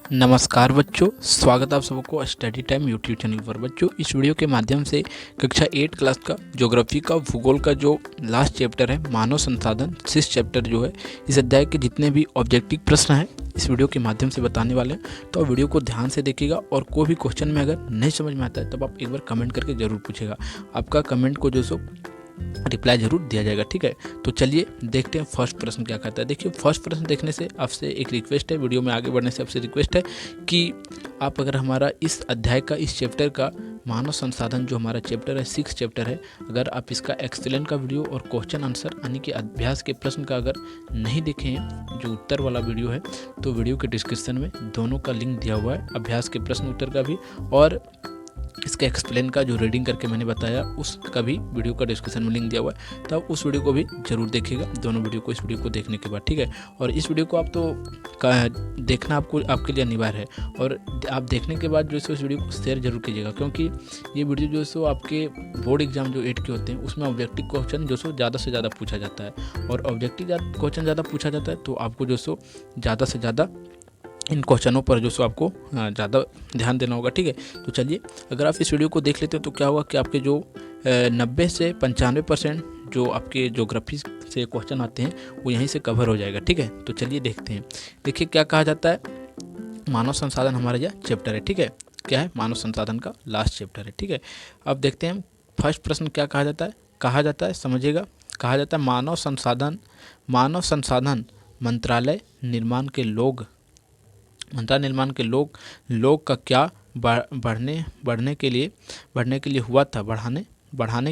नमस्कार बच्चों, स्वागत है आप सबको स्टडी टाइम यूट्यूब चैनल पर। बच्चों, इस वीडियो के माध्यम से कक्षा 8 क्लास का ज्योग्राफी का भूगोल का जो लास्ट चैप्टर है मानव संसाधन, 6 चैप्टर जो है, इस अध्याय के जितने भी ऑब्जेक्टिव प्रश्न हैं इस वीडियो के माध्यम से बताने वाले हैं। तो वीडियो को ध्यान से देखिएगा और कोई भी क्वेश्चन में अगर नहीं समझ में आता है तब आप एक बार कमेंट करके ज़रूर पूछेगा। आपका कमेंट को जो सो रिप्लाई जरूर दिया जाएगा, ठीक है। तो चलिए देखते हैं फर्स्ट प्रश्न क्या कहता है। देखिए, फर्स्ट प्रश्न देखने से आपसे एक रिक्वेस्ट है, वीडियो में आगे बढ़ने से आपसे रिक्वेस्ट है कि आप अगर हमारा इस अध्याय का, इस चैप्टर का मानव संसाधन जो हमारा चैप्टर है, 6 चैप्टर है, अगर आप इसका एक्सप्लेन का वीडियो और क्वेश्चन आंसर यानी कि अभ्यास के प्रश्न का अगर नहीं देखे हैं, जो उत्तर वाला वीडियो है, तो वीडियो के डिस्क्रिप्शन में दोनों का लिंक दिया हुआ है, अभ्यास के प्रश्न उत्तर का भी और इसका एक्सप्लेन का जो रीडिंग करके मैंने बताया उसका भी वीडियो का डिस्क्रिप्शन में लिंक दिया हुआ है। तो आप उस वीडियो को भी जरूर देखिएगा, दोनों वीडियो को, इस वीडियो को देखने के बाद, ठीक है। और इस वीडियो को आप तो देखना आपके लिए अनिवार्य है और आप देखने के बाद जो है इस वीडियो को शेयर जरूर कीजिएगा, क्योंकि ये वीडियो जो है सो आपके बोर्ड एग्जाम जो 8 के होते हैं उसमें ऑब्जेक्टिव क्वेश्चन जो सो ज़्यादा से ज़्यादा पूछा जाता है और ऑब्जेक्टिव क्वेश्चन ज़्यादा पूछा जाता है तो आपको जो सो ज़्यादा से ज़्यादा इन क्वेश्चनों पर जो सो आपको ज़्यादा ध्यान देना होगा, ठीक है। तो चलिए, अगर आप इस वीडियो को देख लेते हैं तो क्या होगा कि आपके जो 90 से 95% जो आपके ज्योग्राफी से क्वेश्चन आते हैं वो यहीं से कवर हो जाएगा, ठीक है। तो चलिए देखते हैं। देखिए क्या कहा जाता है, मानव संसाधन हमारा यह चैप्टर है, ठीक है। क्या है? मानव संसाधन का लास्ट चैप्टर है, ठीक है। अब देखते हैं फर्स्ट प्रश्न क्या कहा जाता है, समझिएगा। कहा जाता है मानव संसाधन मंत्रालय निर्माण के लोग का क्या बढ़ाने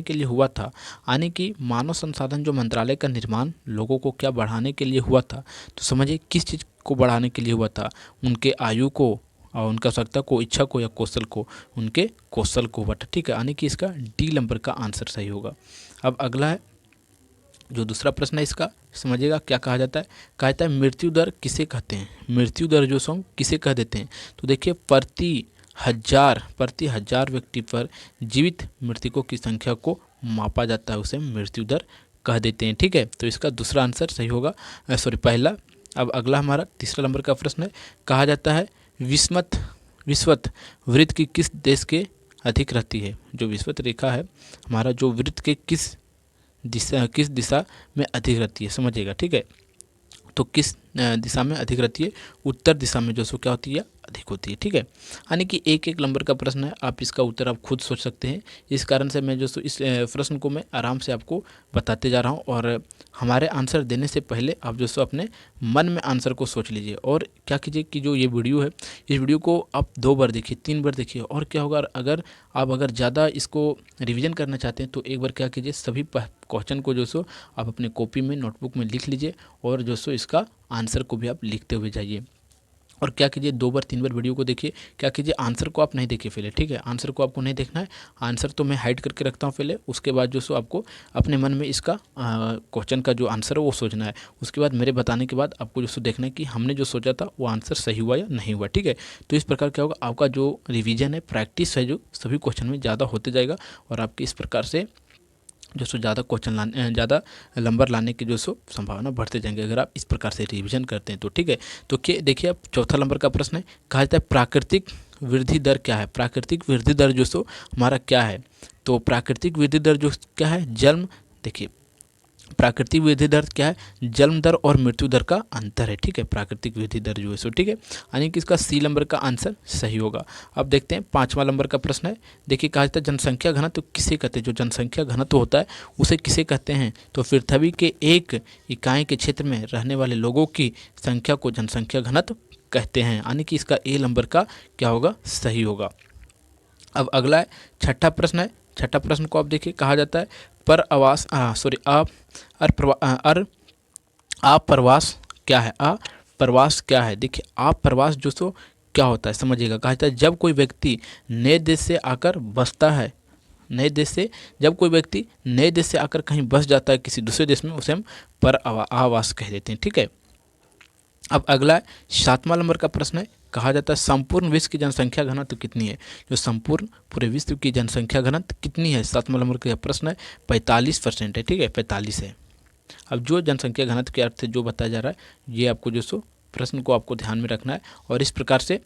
के लिए हुआ था, यानी कि मानव संसाधन जो मंत्रालय का निर्माण लोगों को क्या बढ़ाने के लिए हुआ था। तो समझिए किस चीज़ को बढ़ाने के लिए हुआ था, उनके आयु को और उनका आवश्यकता को, इच्छा को या कौशल को, उनके कौशल को हुआ था, ठीक है। यानी कि इसका डी नंबर का आंसर सही होगा। अब अगला है जो दूसरा प्रश्न है, इसका समझिएगा क्या कहा जाता है मृत्यु दर किसे कहते हैं, मृत्यु दर जो सो किसे कह देते हैं। तो देखिए प्रति हजार व्यक्ति पर जीवित मृतकों की संख्या को मापा जाता है, उसे मृत्यु दर कह देते हैं, ठीक है। तो इसका दूसरा आंसर सही होगा, पहला। अब अगला हमारा तीसरा नंबर का प्रश्न है, कहा जाता है विषुवत वृत्त की किस देश के अधिक रहती है। जो विषुवत रेखा है हमारा, जो वृत्त के किस दिशा में अधिक रहती है, समझिएगा, ठीक है। तो किस दिशा में अधिक रहती है, उत्तर दिशा में जो सो क्या होती है, अधिक होती है, ठीक है। यानी कि एक नंबर का प्रश्न है, आप इसका उत्तर आप खुद सोच सकते हैं। इस कारण से मैं जो सो इस प्रश्न को मैं आराम से आपको बताते जा रहा हूँ और हमारे आंसर देने से पहले आप जो सो अपने मन में आंसर को सोच लीजिए और क्या कीजिए कि जो ये वीडियो है, इस वीडियो को आप 2 बार देखिए, 3 बार देखिए। और क्या होगा, अगर ज़्यादा इसको रिवीजन करना चाहते हैं तो एक बार क्या कीजिए, सभी क्वेश्चन को जो सो आप अपने कॉपी में, नोटबुक में लिख लीजिए और जो सो इसका आंसर को भी आप लिखते हुए जाइए। और क्या कीजिए, 2 बार 3 बार वीडियो को देखिए। क्या कीजिए, आंसर को आप नहीं देखिए पहले, ठीक है। आंसर को आपको नहीं देखना है, आंसर तो मैं हाइड करके रखता हूँ पहले। उसके बाद जो सो आपको अपने मन में इसका क्वेश्चन का जो आंसर है वो सोचना है। उसके बाद मेरे बताने के बाद आपको जो सो देखना है कि हमने जो सोचा था वो आंसर सही हुआ या नहीं हुआ, ठीक है। तो इस प्रकार क्या होगा, आपका जो रिविजन है, प्रैक्टिस है, जो सभी क्वेश्चन में ज़्यादा होते जाएगा और आपके इस प्रकार से जो सो ज़्यादा नंबर लाने की जो सो संभावना बढ़ते जाएंगे अगर आप इस प्रकार से रिवीजन करते हैं तो, ठीक है। तो देखिए अब चौथा नंबर का प्रश्न है, कहा जाता है प्राकृतिक वृद्धि दर क्या है। प्राकृतिक वृद्धि दर जो सो हमारा क्या है। तो प्राकृतिक वृद्धि दर जो क्या है, देखिए प्राकृतिक वृद्धि दर क्या है, जन्म दर और मृत्यु दर का अंतर है, ठीक है। प्राकृतिक वृद्धि दर जो है सो, ठीक है। यानी कि इसका सी नंबर का आंसर सही होगा। अब देखते हैं 5वां नंबर का प्रश्न है। देखिए कहा जाता है जनसंख्या घनत्व किसे कहते हैं। जो जनसंख्या घनत्व होता है उसे किसे कहते हैं। तो पृथ्वी के एक इकाई के क्षेत्र में रहने वाले लोगों की संख्या को जनसंख्या घनत्व कहते हैं। यानी कि इसका ए नंबर का क्या होगा, सही होगा। अब अगला है छठा प्रश्न है। छठा प्रश्न को आप देखिए, कहा जाता है अप्रवास क्या है। अप्रवास क्या है। देखिए अप्रवास जो सो क्या होता है, समझिएगा। कहा जाता है जब कोई व्यक्ति नए देश से आकर बसता है, जब कोई व्यक्ति नए देश से आकर कहीं बस जाता है किसी दूसरे देश में, उसे हम आवास कह देते हैं, ठीक है। अब अगला है 7वां नंबर का प्रश्न है। कहा जाता है संपूर्ण विश्व की जनसंख्या घनत्व कितनी है। जो संपूर्ण पूरे विश्व की जनसंख्या घनत्व कितनी है, 7वां नंबर का प्रश्न है। 45% है, ठीक है, 45 है। अब जो जनसंख्या घनत्व के अर्थ से जो बताया जा रहा है ये आपको जो सो प्रश्न को आपको ध्यान में रखना है और इस प्रकार से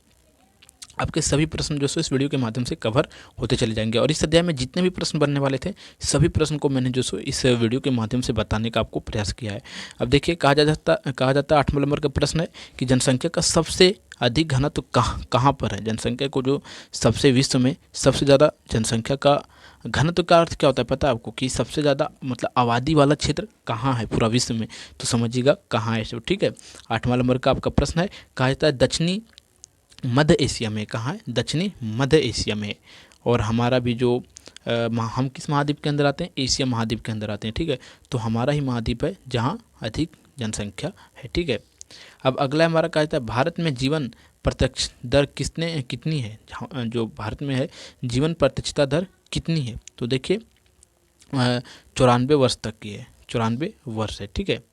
आपके सभी प्रश्न जो सो इस वीडियो के माध्यम से कवर होते चले जाएंगे। और इस अध्याय में जितने भी प्रश्न बनने वाले थे सभी प्रश्न को मैंने जो सो इस वीडियो के माध्यम से बताने का आपको प्रयास किया है। अब देखिए कहा जाता है 8वां नंबर का प्रश्न है कि जनसंख्या का सबसे अधिक घनत्व कहाँ पर है। जनसंख्या को जो सबसे विश्व में सबसे ज़्यादा जनसंख्या का घनत्व का अर्थ क्या होता है पता है आपको, कि सबसे ज़्यादा मतलब आबादी वाला क्षेत्र कहाँ है पूरा विश्व में, तो समझिएगा कहाँ है सब। ठीक है, 8वां नंबर का आपका प्रश्न है, कहा जाता है दक्षिणी मध्य एशिया में। कहाँ है? दक्षिणी मध्य एशिया में। और हमारा भी जो हम किस महाद्वीप के अंदर आते हैं? एशिया महाद्वीप के अंदर आते हैं। ठीक है, तो हमारा ही महाद्वीप है जहाँ अधिक जनसंख्या है। ठीक है, अब अगला हमारा कहा जाता है भारत में जीवन प्रत्यक्ष दर कितनी है। जो भारत में है जीवन प्रत्यक्षता दर कितनी है, तो देखिए 94 वर्ष तक की है, 94 वर्ष है। ठीक है,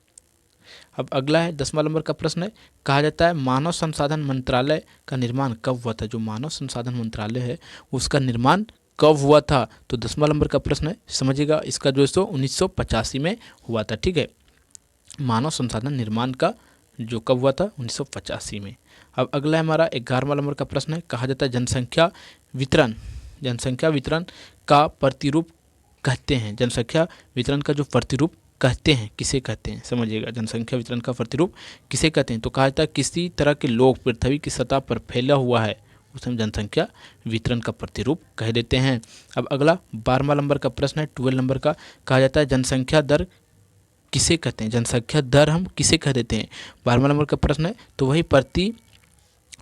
अब अगला है 10वां नंबर का प्रश्न है, कहा जाता है मानव संसाधन मंत्रालय का निर्माण कब हुआ था। जो मानव संसाधन मंत्रालय है उसका निर्माण कब हुआ था, तो 10वां नंबर का प्रश्न है। समझिएगा इसका जो है सो 1985 में हुआ था। ठीक है, मानव संसाधन निर्माण का जो कब हुआ था 1985 में। अब अगला है हमारा 11वां नंबर का प्रश्न है, कहा जाता है जनसंख्या वितरण का प्रतिरूप कहते हैं। जनसंख्या वितरण का जो प्रतिरूप कहते हैं किसे कहते हैं, समझिएगा जनसंख्या वितरण का प्रतिरूप किसे कहते हैं, तो कहा जाता है किसी तरह के लोग पृथ्वी की सतह पर फैला हुआ है उसे हम जनसंख्या वितरण का प्रतिरूप कह देते हैं। अब अगला 12वां नंबर का प्रश्न है 12 नंबर का, कहा जाता है जनसंख्या दर किसे कहते हैं। जनसंख्या दर हम किसे कह देते हैं, 12वां नंबर का प्रश्न है, तो वही प्रति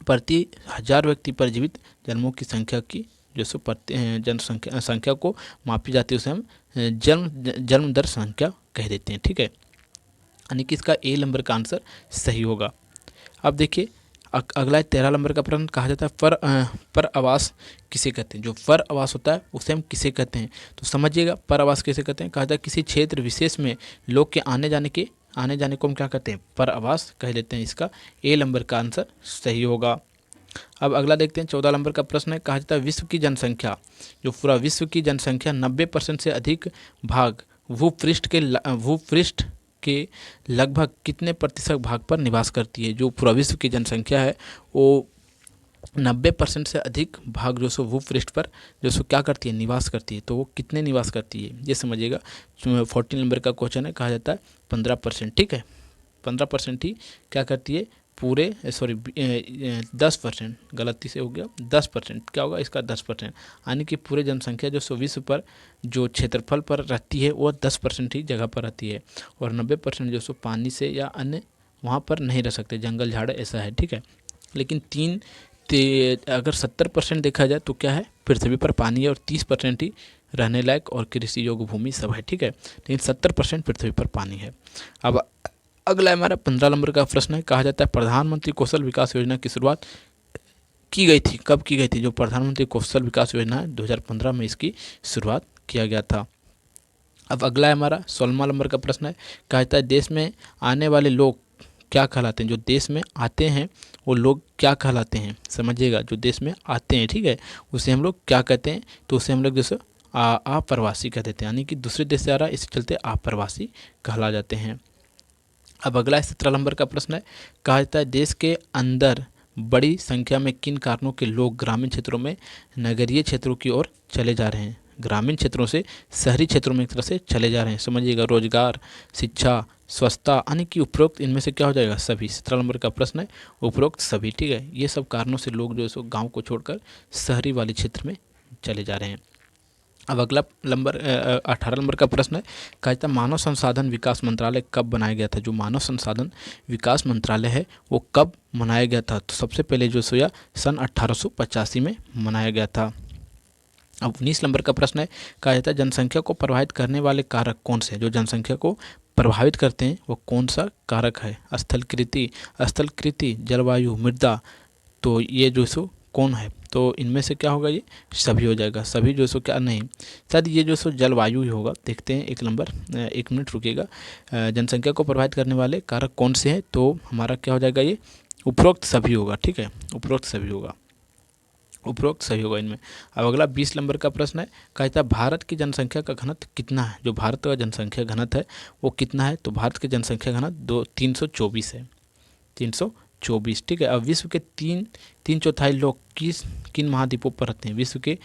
1000 व्यक्ति पर जीवित जन्मों की संख्या की जो सो संख्या को मापी जाती है उसे हम जन्म दर संख्या कह देते हैं। ठीक है, यानी कि इसका ए नंबर का आंसर सही होगा। अब देखिए अगला 13 नंबर का प्रश्न, कहा जाता है पर आवास किसे कहते हैं। जो पर आवास होता है उसे हम किसे कहते हैं, तो समझिएगा पर आवास किसे कहते हैं। कहा जाता है किसी क्षेत्र विशेष में लोग के आने जाने को हम क्या कहते हैं, पर आवास कह देते हैं। इसका ए नंबर का आंसर सही होगा। अब अगला देखते हैं 14 नंबर का प्रश्न है, कहा जाता है विश्व की जनसंख्या, जो पूरा विश्व की जनसंख्या 90% से अधिक भाग भूपृष्ठ के लगभग कितने प्रतिशत भाग पर निवास करती है। जो पूरा विश्व की जनसंख्या है वो 90% से अधिक भाग जो सो भूपृष्ठ पर जो सो क्या करती है, निवास करती है। तो वो कितने निवास करती है ये समझिएगा। 14 नंबर का क्वेश्चन है, कहा जाता है 15%। ठीक है, 15% ही क्या करती है पूरे 10%, गलती से हो गया 10%, क्या होगा इसका 10%, यानी कि पूरे जनसंख्या जो सो विश्व पर जो क्षेत्रफल पर रहती है वो 10% ही जगह पर रहती है। और 90% जो सो पानी से या अन्य वहाँ पर नहीं रह सकते, जंगल झाड़ ऐसा है। ठीक है, लेकिन अगर 70% देखा जाए तो क्या है, पृथ्वी पर पानी है और 30% ही रहने लायक और कृषि योग्य भूमि सब है। ठीक है, लेकिन 70% पृथ्वी पर पानी है। अब अगला हमारा 15 नंबर का प्रश्न है, कहा जाता है प्रधानमंत्री कौशल विकास योजना की शुरुआत की गई थी, कब की गई थी। जो प्रधानमंत्री कौशल विकास योजना है 2015 में इसकी शुरुआत किया गया था। अब अगला है हमारा 16वां नंबर का प्रश्न है, कहा जाता है देश में आने वाले लोग क्या कहलाते हैं। जो देश में आते हैं वो लोग क्या कहलाते हैं, समझिएगा जो देश में आते हैं, ठीक है, उसे हम लोग क्या कहते हैं, तो उसे हम लोग जैसे अप्रवासी कह देते हैं, यानी कि दूसरे देश से आ रहा है इसी चलते अप्रवासी कहला जाते हैं। अब अगला 17 नंबर का प्रश्न है, कहा जाता है देश के अंदर बड़ी संख्या में किन कारणों के लोग ग्रामीण क्षेत्रों में नगरीय क्षेत्रों की ओर चले जा रहे हैं। ग्रामीण क्षेत्रों से शहरी क्षेत्रों में एक तरह से चले जा रहे हैं, समझिएगा रोजगार, शिक्षा, स्वच्छता, यानी कि उपरोक्त इनमें से क्या हो जाएगा सभी। 17 नंबर का प्रश्न है उपरोक्त सभी, ठीक है, ये सब कारणों से लोग जो है सो गाँव को छोड़कर शहरी वाले क्षेत्र में चले जा रहे हैं। अब अगला 18 नंबर का प्रश्न है, कहा जाता है मानव संसाधन विकास मंत्रालय कब बनाया गया था। जो मानव संसाधन विकास मंत्रालय है वो कब बनाया गया था, तो सबसे पहले जो सोया सन 1885 में बनाया गया था। अब 19 नंबर का प्रश्न है, कहा जाता है जनसंख्या को प्रभावित करने वाले कारक कौन से हैं। जो जनसंख्या को प्रभावित करते हैं वो कौन सा कारक है। स्थलकृति, जलवायु, मृदा, तो ये जो सो कौन है, तो इनमें से क्या होगा, ये सभी हो जाएगा। सभी जो सो क्या नहीं, शायद ये जो सो जलवायु ही होगा। देखते हैं एक मिनट रुकिएगा। जनसंख्या को प्रभावित करने वाले कारक कौन से हैं, तो हमारा क्या हो जाएगा, ये उपरोक्त सभी होगा, ठीक है, उपरोक्त सभी होगा इनमें। अब अगला 20 नंबर का प्रश्न है, कहता है भारत की जनसंख्या का घनत्व कितना है। जो भारत का जनसंख्या घनत्व है वो कितना है, तो भारत की जनसंख्या घनत्व 324 है, 324 24। ठीक है, अब विश्व के तीन चौथाई लोग किन महाद्वीपों पर रहते हैं? विश्व के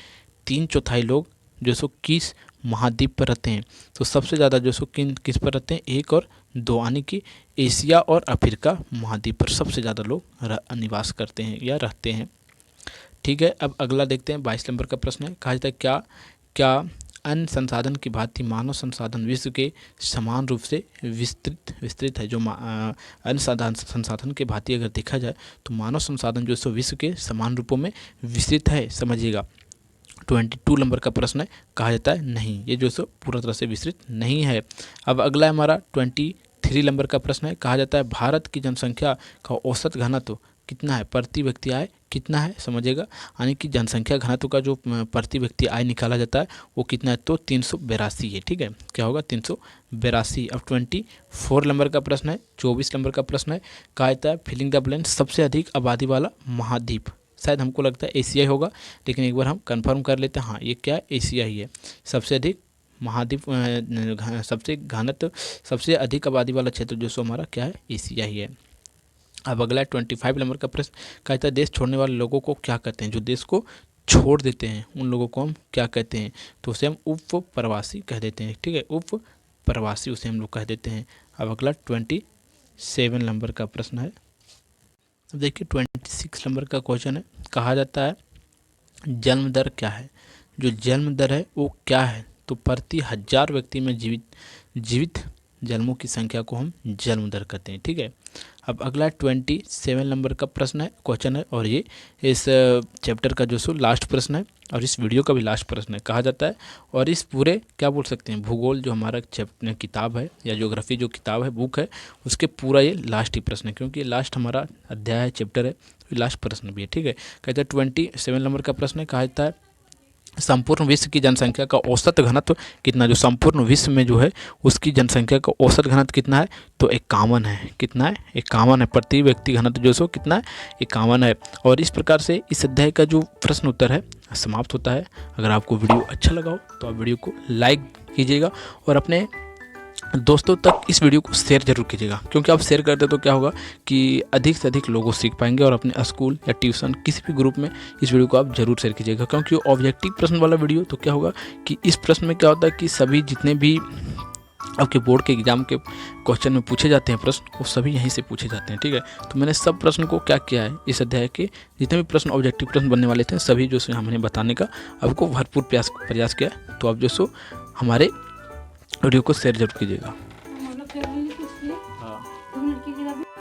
3/4 लोग जो सो किस महाद्वीप पर रहते हैं? तो सबसे ज़्यादा जो सो किस पर रहते हैं? 1 और 2, यानी कि एशिया और अफ्रीका महाद्वीप पर सबसे ज़्यादा लोग निवास करते हैं या रहते हैं। ठीक है, अब अगला देखते हैं। 22 नंबर का प्रश्न है, कहा जाता है क्या अन्य संसाधन की भांति मानव संसाधन विश्व के समान रूप से विस्तृत है? जो अन्य संसाधन के भांति अगर देखा जाए तो मानव संसाधन जो सो विश्व के समान रूपों में विस्तृत है, समझिएगा। 22 नंबर का प्रश्न है, कहा जाता है नहीं, ये जो सो पूरा तरह से विस्तृत नहीं है। अब अगला है हमारा 23 नंबर का प्रश्न है, कहा जाता है भारत की जनसंख्या का औसत घनत्व कितना है? प्रति व्यक्ति आय कितना है, समझिएगा। यानी कि जनसंख्या घनत्व का जो प्रति व्यक्ति आय निकाला जाता है वो कितना है? तो 382 है। ठीक है, क्या होगा? 382। अब 24 नंबर का प्रश्न है, 24 नंबर का प्रश्न है, कहा जाता है फिलिंग द ब्लैंक सबसे अधिक आबादी वाला महाद्वीप? शायद हमको लगता है एशिया होगा, लेकिन एक बार हम कंफर्म कर लेते हैं। हाँ, ये क्या है? एशिया ही है। सबसे अधिक महाद्वीप सबसे अधिक आबादी वाला क्षेत्र जो सो हमारा क्या है? एशिया ही है। अब अगला 25 नंबर का प्रश्न, कहता है देश छोड़ने वाले लोगों को क्या कहते हैं? जो देश को छोड़ देते हैं उन लोगों को हम क्या कहते हैं? तो उसे हम उप प्रवासी कह देते हैं। ठीक है, उप प्रवासी उसे हम लोग कह देते हैं। अब अगला 27 नंबर का प्रश्न है। अब देखिए 26 नंबर का क्वेश्चन है, कहा जाता है जन्म दर क्या है? जो जन्म दर है वो क्या है? तो प्रति 1000 व्यक्ति में जीवित जन्मों की संख्या को हम जन्म दर कहते हैं। ठीक है, अब अगला 27 नंबर का प्रश्न है, क्वेश्चन है, और ये इस चैप्टर का जो सो लास्ट प्रश्न है और इस वीडियो का भी लास्ट प्रश्न है। कहा जाता है, और इस पूरे क्या बोल सकते हैं, भूगोल जो हमारा किताब है या ज्योग्राफी जो किताब है, बुक है, उसके पूरा ये लास्ट ही प्रश्न है, क्योंकि ये लास्ट हमारा अध्याय है, चैप्टर है, तो लास्ट प्रश्न भी है। ठीक है, कहते हैं 27 नंबर का प्रश्न है, कहा जाता है संपूर्ण विश्व की जनसंख्या का औसत घनत्व कितना? जो संपूर्ण विश्व में जो है उसकी जनसंख्या का औसत घनत्व कितना है? तो 51 है। कितना है? 51 है। प्रति व्यक्ति घनत्व जो सो कितना है? 51 है। और इस प्रकार से इस अध्याय का जो प्रश्न उत्तर है समाप्त होता है। अगर आपको वीडियो अच्छा लगा हो तो आप वीडियो को लाइक कीजिएगा और अपने दोस्तों तक इस वीडियो को शेयर जरूर कीजिएगा, क्योंकि आप शेयर करते तो क्या होगा कि अधिक से अधिक लोग सीख पाएंगे। और अपने स्कूल या ट्यूशन किसी भी ग्रुप में इस वीडियो को आप जरूर शेयर कीजिएगा, क्योंकि ऑब्जेक्टिव प्रश्न वाला वीडियो तो क्या होगा कि इस प्रश्न में क्या होता है कि सभी जितने भी आपके बोर्ड के एग्जाम के क्वेश्चन में पूछे जाते हैं प्रश्न, वो सभी यहीं से पूछे जाते हैं। ठीक है, तो मैंने सब प्रश्न को क्या किया है, इस अध्याय के जितने भी प्रश्न ऑब्जेक्टिव प्रश्न बनने वाले थे सभी जो सो हमने बताने का आपको भरपूर प्रयास किया। तो आप जो सो हमारे वीडियो को शेयर जरूर कीजिएगा।